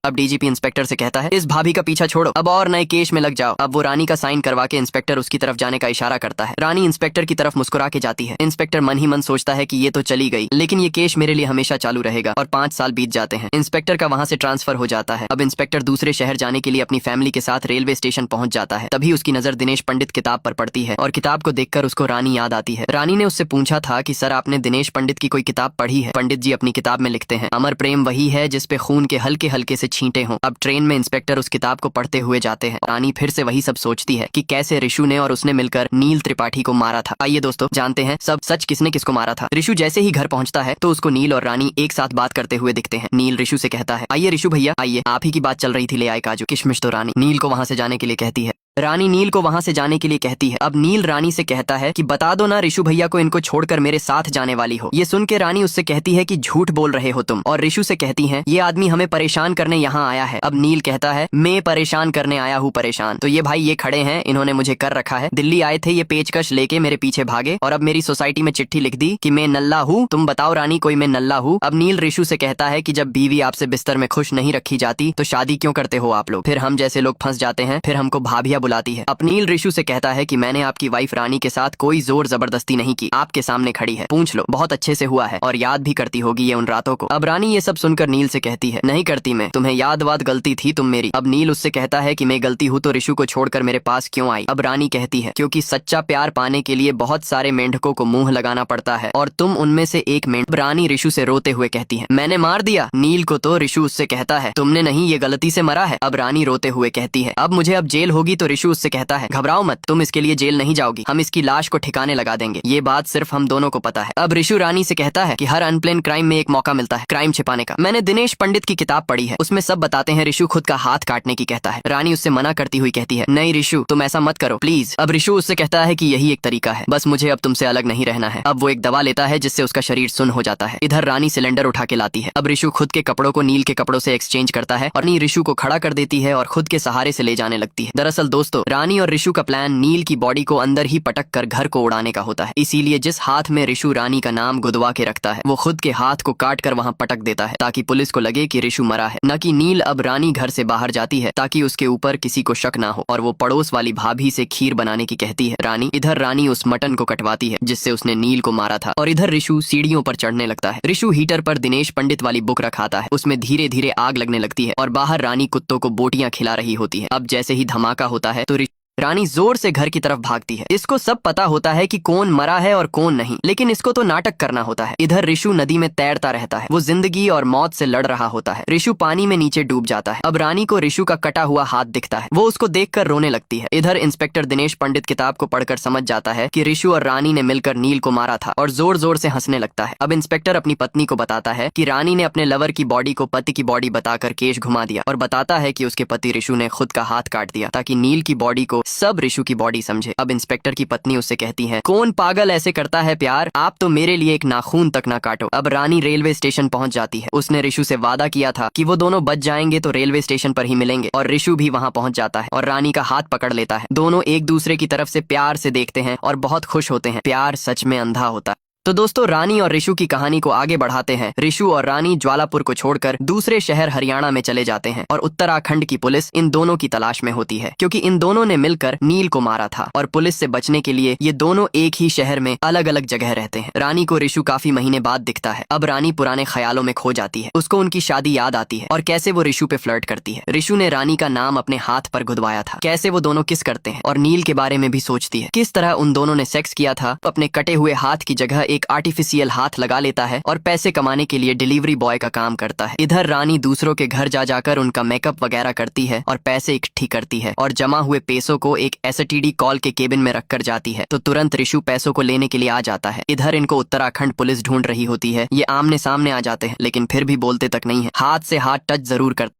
अब DGP inspector से कहता है इस भाभी का पीछा छोड़ो, अब और नए केस में लग जाओ। अब वो रानी का साइन करवा के इंस्पेक्टर उसकी तरफ जाने का इशारा करता है। रानी इंस्पेक्टर की तरफ मुस्कुरा के जाती है। इंस्पेक्टर मन ही मन सोचता है कि ये तो चली गई, लेकिन ये केस मेरे लिए हमेशा चालू रहेगा। और 5 साल बीत जाते हैं। इंस्पेक्टर का वहाँ से ट्रांसफर हो जाता है। अब इंस्पेक्टर दूसरे शहर जाने के लिए अपनी फैमिली के साथ रेलवे स्टेशन पहुंच जाता है। तभी उसकी नजर दिनेश पंडित किताब पर पड़ती है और किताब को देखकर उसको रानी याद आती है। रानी ने उससे पूछा था कि सर आपने दिनेश पंडित की कोई किताब पढ़ी है? पंडित जी अपनी किताब में लिखते हैं अमर प्रेम वही है जिसपे खून के हल्के हल्के से छींटे हों। अब ट्रेन में इंस्पेक्टर उस किताब को पढ़ते हुए जाते हैं। रानी फिर से वही सब सोचती है कि कैसे ऋषु ने और उसने मिलकर नील त्रिपाठी को मारा था। आइए दोस्तों जानते हैं सब सच किसने किसको मारा था। ऋषु जैसे ही घर पहुंचता है तो उसको नील और रानी एक साथ बात करते हुए दिखते हैं। नील ऋषु से कहता है आइए ऋषु भैया आइए, आप ही की बात चल रही थी, ले आए काजू किशमिश। तो रानी नील को वहां से जाने के लिए कहती है। रानी नील को वहां से जाने के लिए कहती है। अब नील रानी से कहता है कि बता दो ना ऋषु भैया को इनको छोड़कर मेरे साथ जाने वाली हो। ये सुन के रानी उससे कहती है कि झूठ बोल रहे हो तुम। और ऋषु से कहती है ये आदमी हमें परेशान करने यहाँ आया है। अब नील कहता है मैं परेशान करने आया हूँ परेशान? तो ये भाई ये खड़े हैं, इन्होंने मुझे कर रखा है। दिल्ली आए थे, ये पेचकश लेके मेरे पीछे भागे और अब मेरी सोसाइटी में चिट्ठी लिख दी कि मैं नल्ला हूँ। तुम बताओ रानी कोई मैं नल्ला हूँ? अब नील ऋषु से कहता है कि जब बीवी आपसे बिस्तर में खुश नहीं रखी जाती तो शादी क्यों करते हो आप लोग? फिर हम जैसे लोग फंस जाते हैं, फिर हमको भाभिया बुलाती है। अब नील ऋषु से कहता है कि मैंने आपकी वाइफ रानी के साथ कोई जोर जबरदस्ती नहीं की, आपके सामने खड़ी है, पूछ लो, बहुत अच्छे से हुआ है और याद भी करती होगी ये उन रातों को। अब रानी ये सब सुनकर नील से कहती है नहीं करती मैं, तुम्हें याद वाद गलती थी तुम मेरी। अब नील उससे कहता है कि मैं गलती हूँ तो ऋषु को छोड़कर मेरे पास क्यों आई? अब रानी कहती है क्योंकि सच्चा प्यार पाने के लिए बहुत सारे मेंढकों को मुंह लगाना पड़ता है और तुम उनमें से एक मेंढक। रानी ऋषु से रोते हुए कहती है मैंने मार दिया नील को? तो ऋषु उससे कहता है तुमने नहीं, ये गलती से मरा है। अब रानी रोते हुए कहती है अब मुझे अब जेल होगी। तो ऋषु उससे कहता है घबराओ मत, तुम इसके लिए जेल नहीं जाओगी, हम इसकी लाश को ठिकाने लगा देंगे, ये बात सिर्फ हम दोनों को पता है। अब ऋषु रानी से कहता है कि हर अनप्लेन क्राइम में एक मौका मिलता है क्राइम छिपाने का। मैंने दिनेश पंडित की किताब पढ़ी है, उसमें सब बताते हैं ऋषु खुद का हाथ काटने की कहता है। रानी उससे मना करती हुई कहती है नहीं ऋषु तुम ऐसा मत करो प्लीज। अब ऋषु उससे कहता है कि यही एक तरीका है, बस मुझे अब तुमसे अलग नहीं रहना है। अब वो एक दवा लेता है जिससे उसका शरीर सुन्न हो जाता है। इधर रानी सिलेंडर उठा के लाती है। अब ऋषु खुद के कपड़ों को नील के कपड़ों से एक्सचेंज करता है और नी ऋषु को खड़ा कर देती है और खुद के सहारे से ले जाने लगती है। दरअसल दोस्तों रानी और ऋषु का प्लान नील की बॉडी को अंदर ही पटक कर घर को उड़ाने का होता है। इसीलिए जिस हाथ में ऋषु रानी का नाम गुदवा के रखता है वो खुद के हाथ को काट कर वहाँ पटक देता है ताकि पुलिस को लगे कि ऋषु मरा है, न कि नील। अब रानी घर से बाहर जाती है ताकि उसके ऊपर किसी को शक ना हो और वो पड़ोस वाली भाभी से खीर बनाने की कहती है। रानी इधर रानी उस मटन को कटवाती है जिससे उसने नील को मारा था और इधर ऋषु सीढ़ियों पर चढ़ने लगता है। ऋषु हीटर पर दिनेश पंडित वाली बुक रखाता है, उसमें धीरे धीरे आग लगने लगती है और बाहर रानी कुत्तों को बोटियां खिला रही होती है। अब जैसे ही धमाका होता है तो रानी जोर से घर की तरफ भागती है। इसको सब पता होता है कि कौन मरा है और कौन नहीं, लेकिन इसको तो नाटक करना होता है। इधर ऋषु नदी में तैरता रहता है, वो जिंदगी और मौत से लड़ रहा होता है। ऋषु पानी में नीचे डूब जाता है। अब रानी को ऋषु का कटा हुआ हाथ दिखता है, वो उसको देखकर रोने लगती है। इधर इंस्पेक्टर दिनेश पंडित किताब को पढ़कर समझ जाता है कि ऋषु और रानी ने मिलकर नील को मारा था और जोर जोर से हंसने लगता है। अब इंस्पेक्टर अपनी पत्नी को बताता है कि रानी ने अपने लवर की बॉडी को पति की बॉडी बताकर केस घुमा दिया और बताता है कि उसके पति ऋषु ने खुद का हाथ काट दिया ताकि नील की बॉडी को सब ऋषु की बॉडी समझे। अब इंस्पेक्टर की पत्नी उससे कहती है कौन पागल ऐसे करता है प्यार, आप तो मेरे लिए एक नाखून तक ना काटो। अब रानी रेलवे स्टेशन पहुंच जाती है। उसने ऋषु से वादा किया था कि वो दोनों बच जाएंगे तो रेलवे स्टेशन पर ही मिलेंगे और ऋषु भी वहां पहुंच जाता है और रानी का हाथ पकड़ लेता है। दोनों एक दूसरे की तरफ से प्यार से देखते हैं और बहुत खुश होते हैं। प्यार सच में अंधा होता है। तो दोस्तों रानी और ऋषु की कहानी को आगे बढ़ाते हैं। ऋषु और रानी ज्वालापुर को छोड़कर दूसरे शहर हरियाणा में चले जाते हैं और उत्तराखंड की पुलिस इन दोनों की तलाश में होती है क्योंकि इन दोनों ने मिलकर नील को मारा था और पुलिस से बचने के लिए ये दोनों एक ही शहर में अलग अलग जगह रहते हैं। रानी को ऋषु काफी महीने बाद दिखता है। अब रानी पुराने ख्यालों में खो जाती है, उसको उनकी शादी याद आती है और कैसे वो ऋषु पे फ्लर्ट करती है। ऋषु ने रानी का नाम अपने हाथ पर गुदवाया था, कैसे वो दोनों किस करते हैं और नील के बारे में भी सोचती है, किस तरह उन दोनों ने सेक्स किया था। अपने कटे हुए हाथ की जगह एक आर्टिफिशियल हाथ लगा लेता है और पैसे कमाने के लिए डिलीवरी बॉय का काम करता है। इधर रानी दूसरों के घर जा जाकर उनका मेकअप वगैरह करती है और पैसे इकट्ठी करती है और जमा हुए पैसों को एक एसटीडी कॉल के केबिन में रखकर जाती है तो तुरंत ऋषु पैसों को लेने के लिए आ जाता है। इधर इनको उत्तराखंड पुलिस ढूंढ रही होती है। ये आमने सामने आ जाते हैं लेकिन फिर भी बोलते तक नहीं है, हाथ से हाथ टच जरूर करते